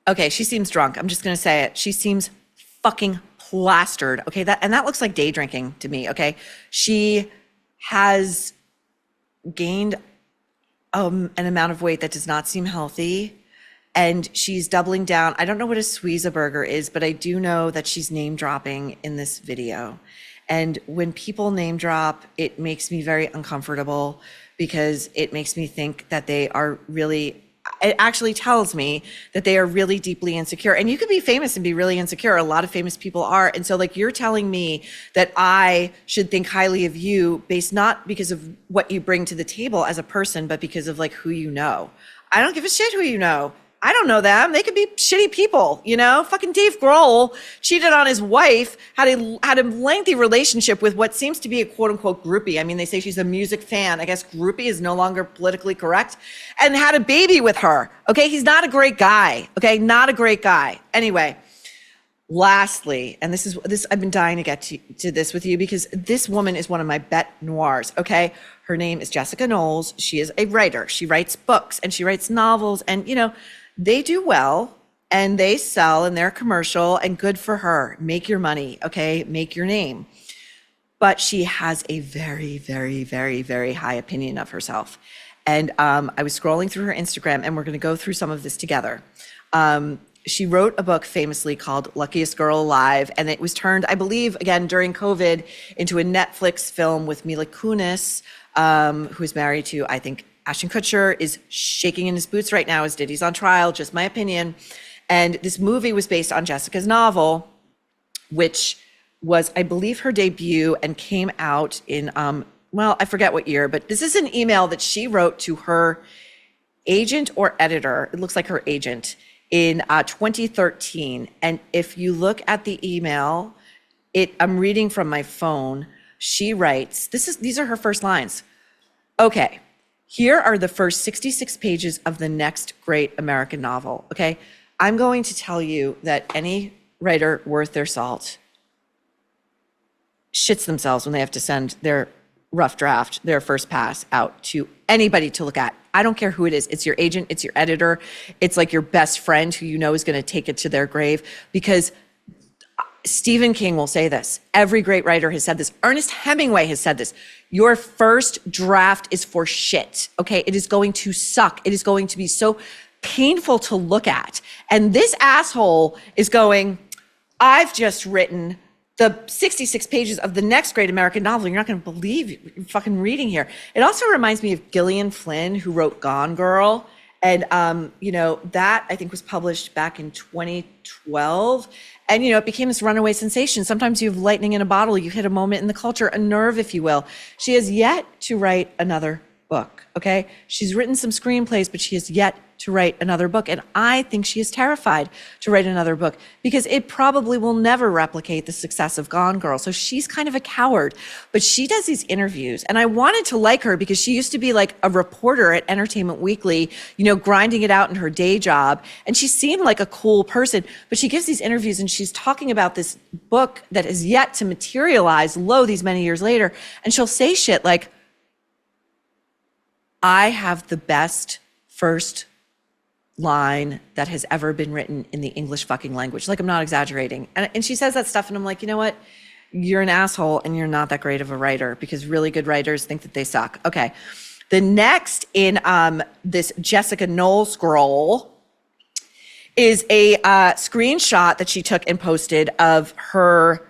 Okay, she seems drunk. I'm just going to say it. She seems fucking plastered. Okay, that looks like day drinking to me. Okay, she has gained an amount of weight that does not seem healthy, and she's doubling down. I don't know what a Sweezer burger is, but I do know that she's name dropping in this video. And when people name drop, it makes me very uncomfortable because it makes me think that they are really, it actually tells me that they are really deeply insecure. And you could be famous and be really insecure. A lot of famous people are. And so like you're telling me that I should think highly of you based not because of what you bring to the table as a person, but because of like who you know. I don't give a shit who you know. I don't know them. They could be shitty people, Fucking Dave Grohl cheated on his wife, had a lengthy relationship with what seems to be a quote unquote groupie. I mean, they say she's a music fan. I guess groupie is no longer politically correct, and had a baby with her. Okay, he's not a great guy. Okay, not a great guy. Anyway, lastly, and this I've been dying to get to this with you because this woman is one of my bête noirs. Okay, her name is Jessica Knowles. She is a writer. She writes books and she writes novels, and they do well and they sell and they're commercial, and good for her. Make your money, okay? Make your name. But she has a very, very, very, very high opinion of herself. And I was scrolling through her Instagram, and we're going to go through some of this together. she wrote a book famously called Luckiest Girl Alive, and it was turned, I believe, again during COVID, into a Netflix film with Mila Kunis, who is married to, I think, Ashton Kutcher, is shaking in his boots right now as Diddy's on trial, just my opinion. And this movie was based on Jessica's novel, which was, I believe, her debut and came out in, well, I forget what year, but this is an email that she wrote to her agent or editor. It looks like her agent in 2013. And if you look at the email, I'm reading from my phone. She writes, these are her first lines. Okay, here are the first 66 pages of the next great American novel. Okay, I'm going to tell you that any writer worth their salt shits themselves when they have to send their rough draft, their first pass out to anybody to look at. I don't care who it is. It's your agent, it's your editor, it's like your best friend who you know is going to take it to their grave. Because Stephen King will say this. Every great writer has said this. Ernest Hemingway has said this. Your first draft is for shit. Okay, it is going to suck. It is going to be so painful to look at. And this asshole is going, I've just written the 66 pages of the next great American novel. You're not going to believe you're fucking reading here. It also reminds me of Gillian Flynn, who wrote Gone Girl. And, that I think was published back in 2012. And, it became this runaway sensation. Sometimes you have lightning in a bottle. You hit a moment in the culture, a nerve, if you will. She has yet to write another book. Okay. She's written some screenplays, but she has yet to write another book. And I think she is terrified to write another book because it probably will never replicate the success of Gone Girl. So she's kind of a coward, but she does these interviews. And I wanted to like her because she used to be like a reporter at Entertainment Weekly, grinding it out in her day job. And she seemed like a cool person, but she gives these interviews and she's talking about this book that is yet to materialize, these many years later. And she'll say shit like, I have the best first line that has ever been written in the English fucking language. Like, I'm not exaggerating. And she says that stuff and I'm like, you know what? You're an asshole and you're not that great of a writer because really good writers think that they suck. Okay. The next in this Jessica Knoll scroll is a screenshot that she took and posted of her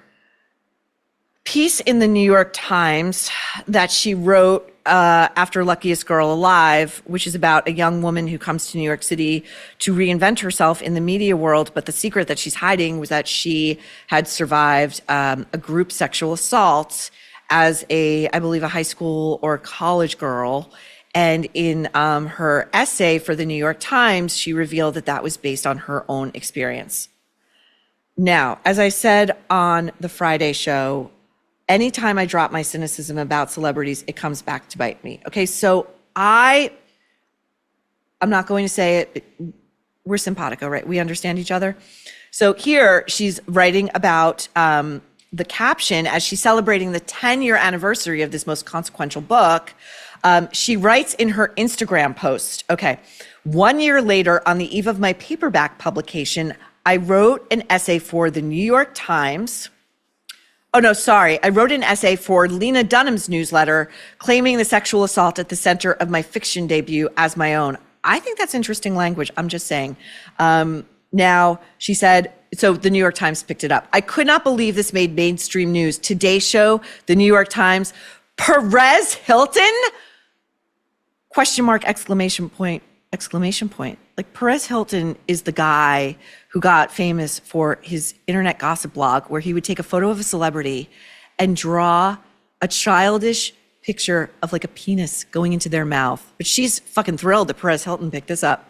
piece in the New York Times that she wrote after Luckiest Girl Alive, which is about a young woman who comes to New York City to reinvent herself in the media world. But the secret that she's hiding was that she had survived a group sexual assault as I believe, a high school or college girl. And in her essay for the New York Times, she revealed that that was based on her own experience. Now, as I said on the Friday show, anytime I drop my cynicism about celebrities, it comes back to bite me. Okay, so I'm not going to say it. We're simpatico, right? We understand each other. So here she's writing about the caption as she's celebrating the 10-year anniversary of this most consequential book. She writes in her Instagram post, okay, 1 year later on the eve of my paperback publication, I wrote an essay for the New York Times. Oh, no, sorry. I wrote an essay for Lena Dunham's newsletter claiming the sexual assault at the center of my fiction debut as my own. I think that's interesting language. I'm just saying. Now, she said, so the New York Times picked it up. I could not believe this made mainstream news. Today Show, the New York Times, Perez Hilton? Question mark, exclamation point, exclamation point. Like, Perez Hilton is the guy who got famous for his internet gossip blog where he would take a photo of a celebrity and draw a childish picture of like a penis going into their mouth. But she's fucking thrilled that Perez Hilton picked this up.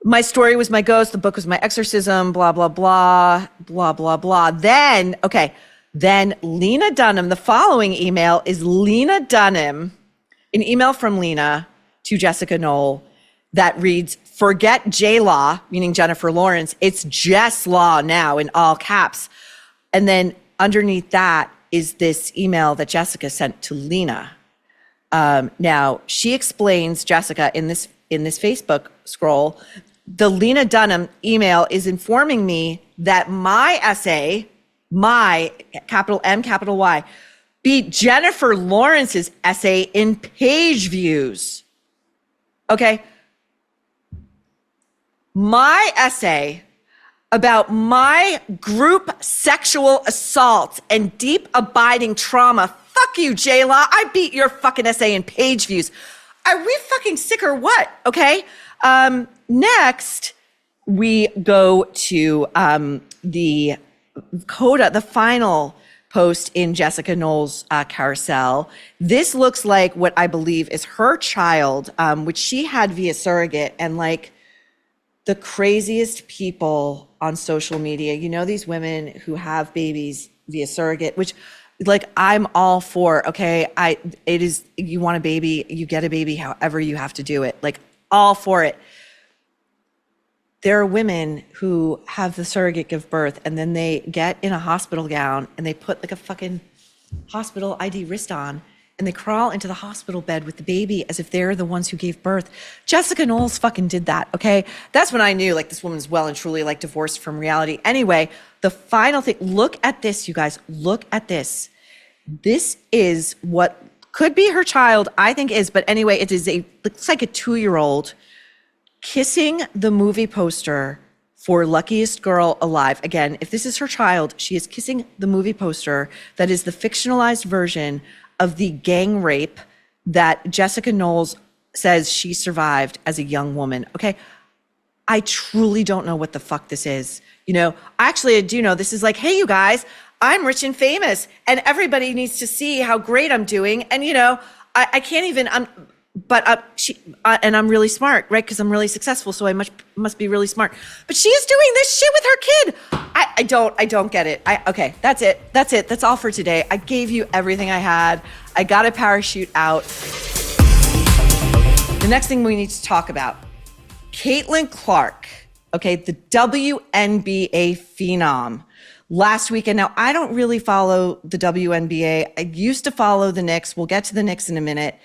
My story was my ghost. The book was my exorcism, blah, blah, blah, blah, blah, blah. Then Lena Dunham, the following email is Lena Dunham, an email from Lena to Jessica Knoll that reads, forget J-Law, meaning Jennifer Lawrence. It's Jess Law now in all caps. And then underneath that is this email that Jessica sent to Lena. Now she explains, Jessica, in this Facebook scroll, the Lena Dunham email is informing me that my essay, my capital M, capital Y, beat Jennifer Lawrence's essay in page views. Okay. my essay about my group sexual assault and deep abiding trauma. Fuck you, J-Law. I beat your fucking essay in page views. Are we fucking sick or what? Okay. Next, we go to the coda, the final post in Jessica Knoll's carousel. This looks like what I believe is her child, which she had via surrogate, and like the craziest people on social media. You know, these women who have babies via surrogate, which like I'm all for, okay, it is, you want a baby, you get a baby, however you have to do it, like all for it. There are women who have the surrogate give birth and then they get in a hospital gown and they put like a fucking hospital ID wrist on and they crawl into the hospital bed with the baby as if they're the ones who gave birth. Jessica Knowles fucking did that, okay? That's when I knew like this woman's well and truly like divorced from reality. Anyway, the final thing, look at this, you guys, look at this. This is what could be her child, I think is, but anyway, looks like a 2-year-old kissing the movie poster for Luckiest Girl Alive. Again, if this is her child, she is kissing the movie poster that is the fictionalized version of the gang rape that Jessica Knowles says she survived as a young woman. Okay. I truly don't know what the fuck this is. You know, actually I do know this is like, hey, you guys, I'm rich and famous and everybody needs to see how great I'm doing. And, you know, I can't even, and I'm really smart, right? Because I'm really successful. So I must be really smart, but she is doing this shit with her kid. I don't get it. Okay, that's it. That's all for today. I gave you everything I had. I got a parachute out. The next thing we need to talk about, Caitlyn Clark, okay, the WNBA phenom. Last weekend, now I don't really follow the WNBA. I used to follow the Knicks. We'll get to the Knicks in a minute.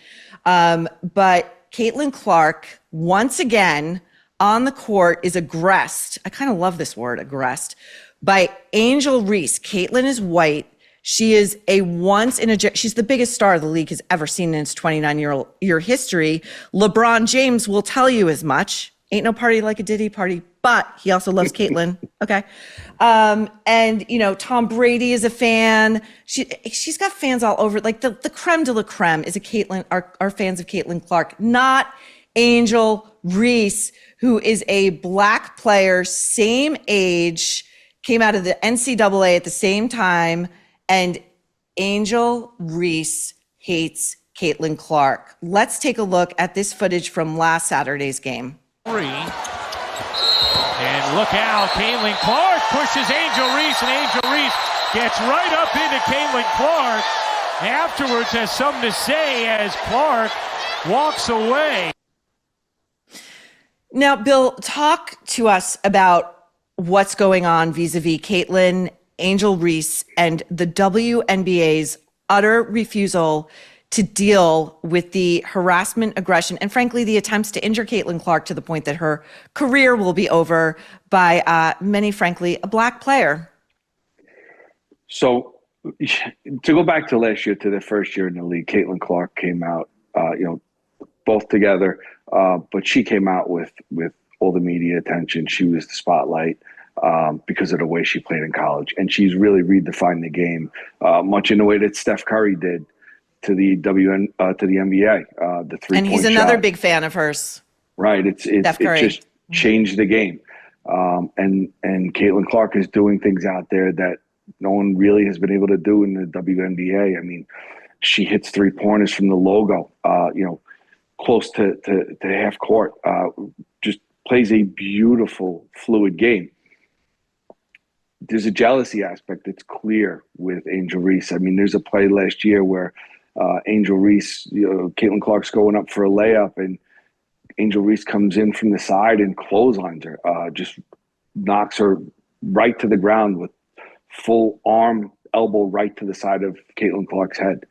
But Caitlyn Clark, once again, on the court is aggressed. I kind of love this word, aggressed, by Angel Reese. Caitlyn is white. She is she's the biggest star the league has ever seen in its 29-year history. LeBron James will tell you as much. Ain't no party like a Diddy party, but he also loves Caitlyn. Okay. And you know, Tom Brady is a fan. She's got fans all over. Like the creme de la creme is are fans of Caitlyn Clark, not Angel Reese, who is a black player, same age, came out of the NCAA at the same time. And Angel Reese hates Caitlyn Clark. Let's take a look at this footage from last Saturday's game. And look out, Caitlyn Clark pushes Angel Reese, and Angel Reese gets right up into Caitlyn Clark. Afterwards has something to say as Clark walks away. Now, Bill, talk to us about what's going on vis-a-vis Caitlyn, Angel Reese, and the WNBA's utter refusal to deal with the harassment, aggression, and frankly, the attempts to injure Caitlyn Clark to the point that her career will be over by many, frankly, a black player. So to go back to last year, to the first year in the league, Caitlyn Clark came out, both together, but she came out with all the media attention. She was the spotlight because of the way she played in college. And she's really redefined the game, much in the way that Steph Curry did to the NBA, the 3-point and he's another shot. big fan of hers. Right. It just changed the game. And Caitlyn Clark is doing things out there that no one really has been able to do in the WNBA. I mean, she hits 3-pointers from the logo, close to half court, just plays a beautiful, fluid game. There's a jealousy aspect that's clear with Angel Reese. I mean, there's a play last year where Angel Reese, Caitlyn Clark's going up for a layup, and Angel Reese comes in from the side and clotheslines her, just knocks her right to the ground with full arm, elbow right to the side of Caitlyn Clark's head.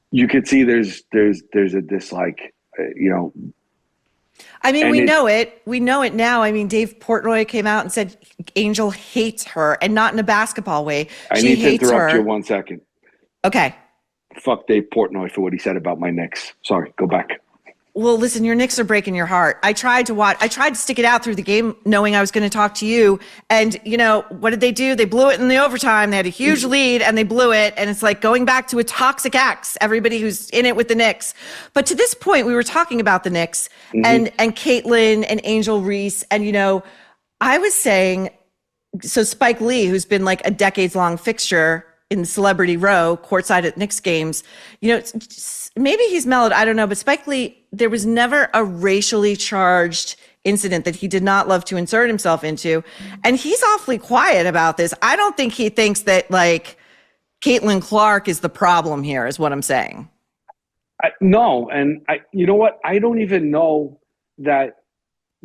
You could see there's a dislike, I mean, we know it. We know it now. I mean, Dave Portnoy came out and said Angel hates her, and not in a basketball way. I need to interrupt you 1 second. Okay. Fuck Dave Portnoy for what he said about my Knicks. Sorry, go back. Well, listen, your Knicks are breaking your heart. I tried to stick it out through the game knowing I was going to talk to you. And, what did they do? They blew it in the overtime. They had a huge lead and they blew it. And it's like going back to a toxic ex, everybody who's in it with the Knicks. But to this point, we were talking about the Knicks and Caitlyn and Angel Reese. And, I was saying, so Spike Lee, who's been like a decades-long fixture in the celebrity row, courtside at Knicks games, maybe he's mellowed, I don't know, but Spike Lee, there was never a racially charged incident that he did not love to insert himself into. And he's awfully quiet about this. I don't think he thinks that like Caitlyn Clark is the problem here, is what I'm saying. No. And you know what? I don't even know that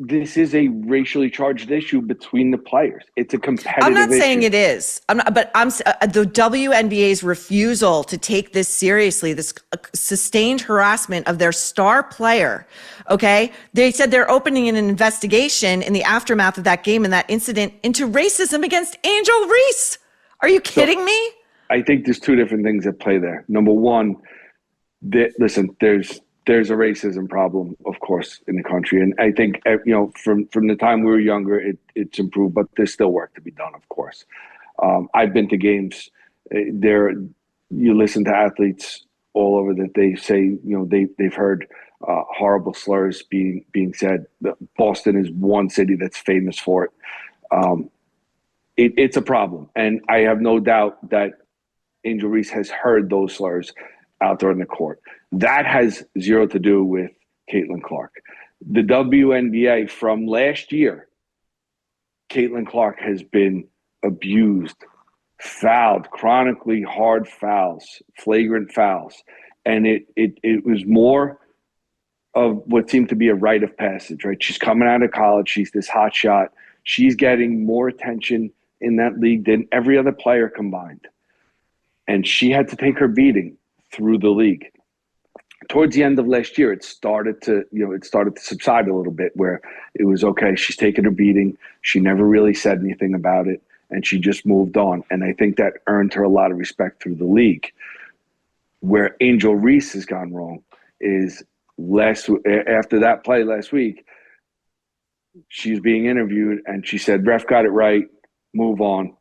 this is a racially charged issue between the players. It's a competitive I'm not saying issue. it is. The WNBA's refusal to take this seriously, this sustained harassment of their star player, okay? They said they're opening an investigation in the aftermath of that game and that incident into racism against Angel Reese. Are you kidding me? I think there's two different things at play there. Number one, listen, there's a racism problem, of course, in the country. And I think, from the time we were younger, it's improved, but there's still work to be done, of course. I've been to games you listen to athletes all over that they say, they've heard horrible slurs being said. Boston is one city that's famous for it. It's a problem. And I have no doubt that Angel Reese has heard those slurs out there in the court. That has zero to do with Caitlyn Clark. The WNBA from last year, Caitlyn Clark has been abused, fouled, chronically hard fouls, flagrant fouls. And it was more of what seemed to be a rite of passage, right? She's coming out of college. She's this hot shot. She's getting more attention in that league than every other player combined. And she had to take her beating through the league. Towards the end of last year, it started to subside a little bit, where it was okay. She's taking her beating. She never really said anything about it, and she just moved on. And I think that earned her a lot of respect through the league. Where Angel Reese has gone wrong is after that play last week, she's being interviewed, and she said, "Ref got it right. Move on.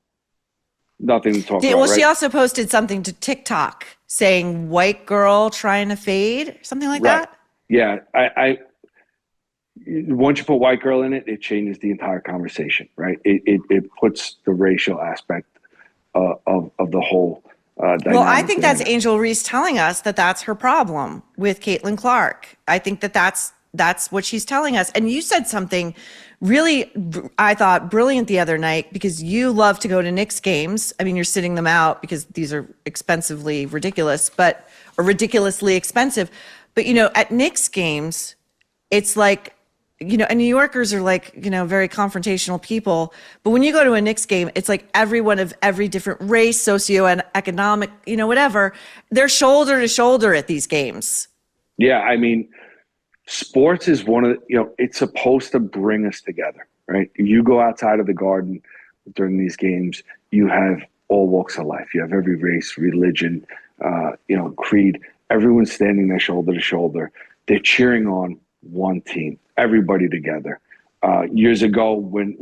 Nothing to talk about." Well, right? She also posted something to TikTok saying "white girl trying to fade," something like that. Yeah, I once you put white girl in it, it changes the entire conversation, right? It puts the racial aspect of the whole dynamic. Well, I think that's Angel Reese telling us that that's her problem with Caitlyn Clark. I think that's what she's telling us. And you said something really, I thought, brilliant the other night, because you love to go to Knicks games. I mean, you're sitting them out because these are ridiculously expensive. But, at Knicks games, it's like, and New Yorkers are like, very confrontational people. But when you go to a Knicks game, it's like everyone of every different race, socioeconomic, whatever, they're shoulder to shoulder at these games. Yeah, I mean, sports is one of the, it's supposed to bring us together, right? You go outside of the Garden during these games, you have all walks of life. You have every race, religion, creed. Everyone's standing there shoulder to shoulder. They're cheering on one team, everybody together. Years ago, when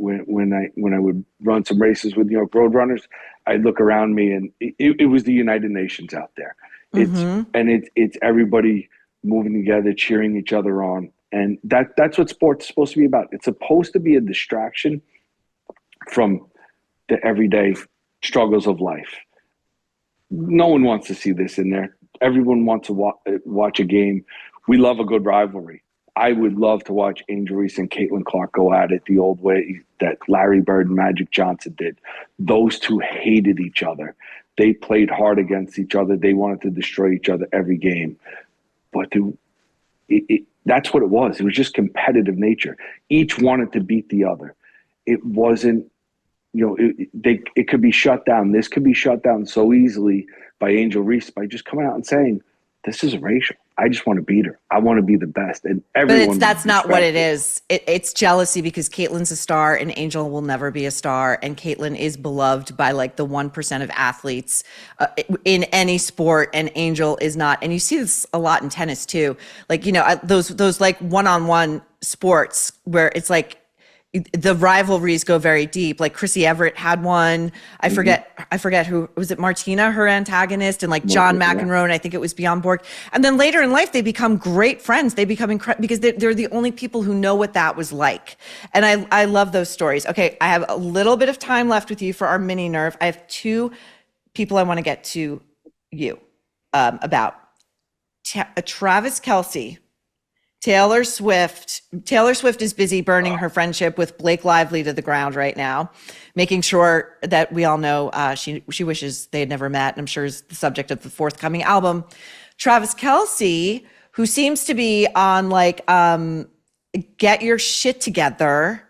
I would run some races with New York Roadrunners, I'd look around me, and it was the United Nations out there. It's everybody moving together, cheering each other on. And that's what sports is supposed to be about. It's supposed to be a distraction from the everyday struggles of life. No one wants to see this in there. Everyone wants to watch a game. We love a good rivalry. I would love to watch Angel Reese and Caitlyn Clark go at it the old way that Larry Bird and Magic Johnson did. Those two hated each other. They played hard against each other. They wanted to destroy each other every game. But that's what it was. It was just competitive nature. Each wanted to beat the other. It wasn't, it could be shut down. This could be shut down so easily by Angel Reese by just coming out and saying, this is racial. I just want to beat her. I want to be the best. And everyone. But that's not what it respect is. It's jealousy because Caitlyn's a star and Angel will never be a star. And Caitlyn is beloved by like the 1% of athletes in any sport, and Angel is not. And you see this a lot in tennis too. Like, you know, those like one-on-one sports where it's like the rivalries go very deep. Like Chrissy Everett had one. I forget who was it. Martina, her antagonist, and like John McEnroe, and I think it was Bjorn Borg. And then later in life, they become great friends. They become incredible because they're the only people who know what that was like. And I love those stories. Okay, I have a little bit of time left with you for our mini nerve. I have two people I want to get to you about. Travis Kelce. Taylor Swift is busy burning her friendship with Blake Lively to the ground right now, making sure that we all know she wishes they had never met, and I'm sure is the subject of the forthcoming album. Travis Kelce, who seems to be on like get your shit together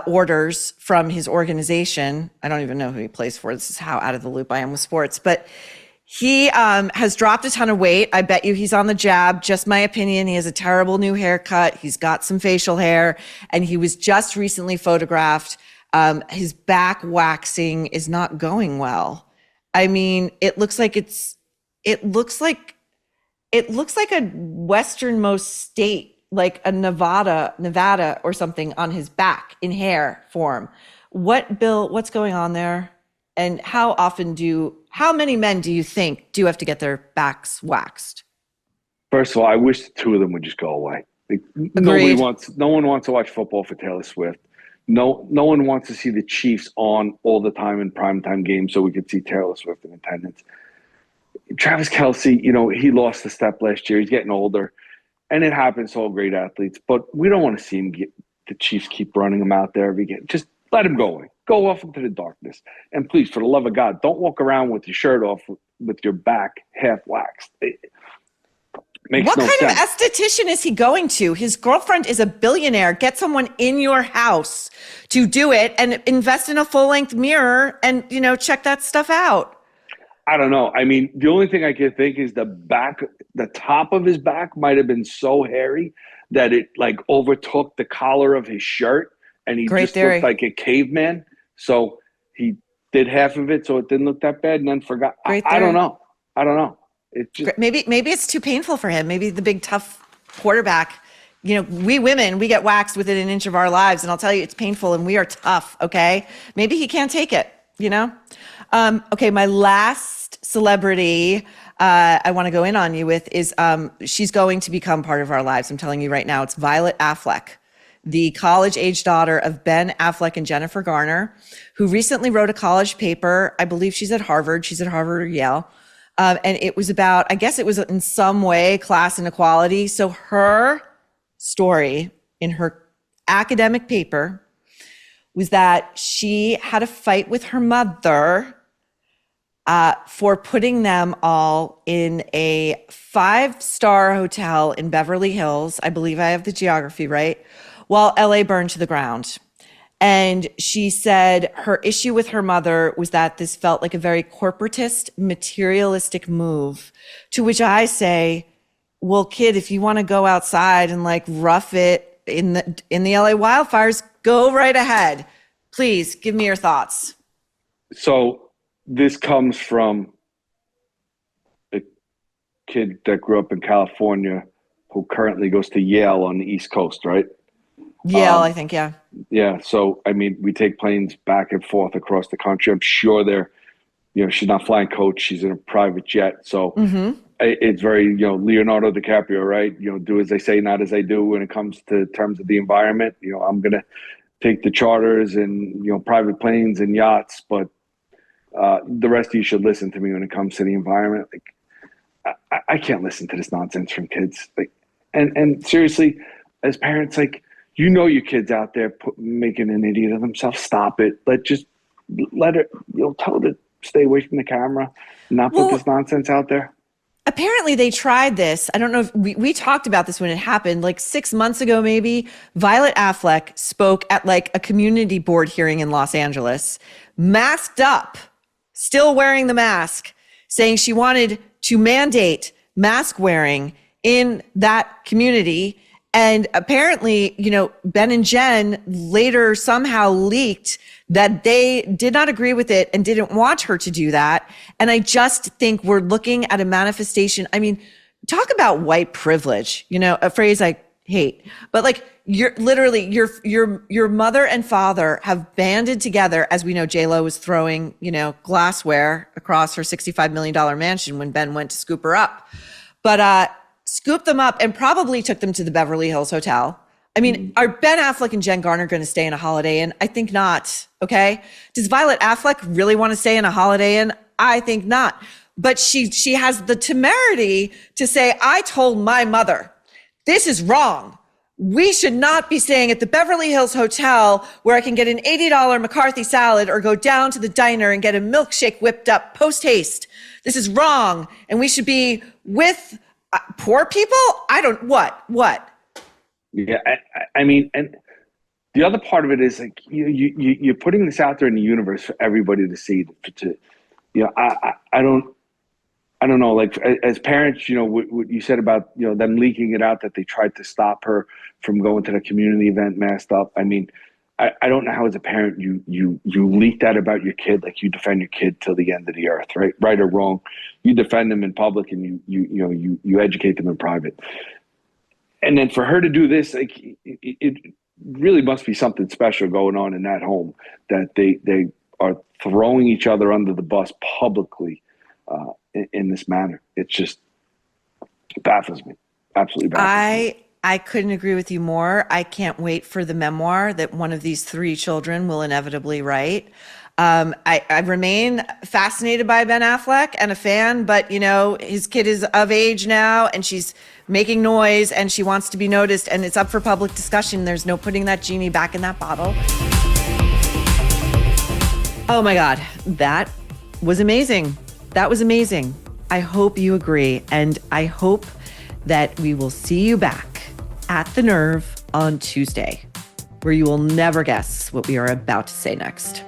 orders from his organization. I don't even know who he plays for. This is how out of the loop I am with sports, but he has dropped a ton of weight. I bet you he's on the jab. Just my opinion. He has a terrible new haircut. He's got some facial hair, and he was just recently photographed. His back waxing is not going well. I mean, it looks like a westernmost state, like a Nevada or something on his back in hair form. What's going on there? And how many men do you think do have to get their backs waxed? First of all, I wish the two of them would just go away. Like, no one wants to watch football for Taylor Swift. No one wants to see the Chiefs on all the time in primetime games so we could see Taylor Swift in attendance. Travis Kelce, you know, he lost a step last year. He's getting older, and it happens to all great athletes. But we don't want to see him the Chiefs keep running him out there every game. Just let him go away. Go off into the darkness. And please, for the love of God, don't walk around with your shirt off with your back half waxed. It makes what no kind sense. of esthetician is he going to? His girlfriend is a billionaire. Get someone in your house to do it and invest in a full-length mirror and, you know, check that stuff out. I don't know. I mean, the only thing I can think is the top of his back might have been so hairy that it like overtook the collar of his shirt, and he just looked like a caveman. So he did half of it so it didn't look that bad and then forgot. I don't know. It just, maybe it's too painful for him. Maybe the big tough quarterback, you know, we women, we get waxed within an inch of our lives, and I'll tell you it's painful and we are tough, okay? Maybe he can't take it, you know? Okay, my last celebrity I want to go in on you with is she's going to become part of our lives. I'm telling you right now, it's Violet Affleck, the college-age daughter of Ben Affleck and Jennifer Garner, who recently wrote a college paper. I believe she's at Harvard. She's at Harvard or Yale. And it was about, I guess it was in some way, class inequality. So her story in her academic paper was that she had a fight with her mother for putting them all in a 5-star hotel in Beverly Hills. I believe I have the geography right. While LA burned to the ground. And she said her issue with her mother was that this felt like a very corporatist, materialistic move, to which I say, well, kid, if you want to go outside and like rough it in the LA wildfires, go right ahead. Please give me your thoughts. So this comes from a kid that grew up in California who currently goes to Yale on the East Coast, right? Yale, I think, yeah. Yeah. So, I mean, we take planes back and forth across the country. I'm sure she's not flying coach. She's in a private jet. So it's very, Leonardo DiCaprio, right? Do as I say, not as I do when it comes to terms of the environment. I'm going to take the charters and, private planes and yachts, but the rest of you should listen to me when it comes to the environment. Like, I can't listen to this nonsense from kids. Like, and seriously, as parents, like, your kids out there making an idiot of themselves. Stop it. Let her, tell her to stay away from the camera and not put this nonsense out there. Apparently they tried this. I don't know if we talked about this when it happened, like 6 months ago, maybe. Violet Affleck spoke at like a community board hearing in Los Angeles, masked up, still wearing the mask, saying she wanted to mandate mask wearing in that community. And apparently, Ben and Jen later somehow leaked that they did not agree with it and didn't want her to do that. And I just think we're looking at a manifestation. I mean, talk about white privilege, a phrase I hate, but like you're literally your mother and father have banded together. As we know, J-Lo was throwing, glassware across her $65 million mansion when Ben went to scoop her up, but, scooped them up and probably took them to the Beverly Hills Hotel. I mean, are Ben Affleck and Jen Garner going to stay in a Holiday Inn? I think not. Okay. Does Violet Affleck really want to stay in a Holiday Inn? I think not. But she has the temerity to say, I told my mother, this is wrong. We should not be staying at the Beverly Hills Hotel where I can get an $80 McCarthy salad or go down to the diner and get a milkshake whipped up post haste. This is wrong. And we should be with poor people? What? Yeah, I mean, and the other part of it is like you're putting this out there in the universe for everybody to see. I don't know. Like as parents, what you said about them leaking it out that they tried to stop her from going to the community event masked up. I mean, I don't know how as a parent you leak that about your kid, like you defend your kid till the end of the earth, right or wrong. You defend them in public and you educate them in private. And then for her to do this, like it really must be something special going on in that home that they are throwing each other under the bus publicly in this manner. It just baffles me. Absolutely baffles me. I couldn't agree with you more. I can't wait for the memoir that one of these three children will inevitably write. I remain fascinated by Ben Affleck and a fan, but his kid is of age now and she's making noise and she wants to be noticed and it's up for public discussion. There's no putting that genie back in that bottle. Oh my God, that was amazing. That was amazing. I hope you agree. And I hope that we will see you back at the Nerve on Tuesday, where you will never guess what we are about to say next.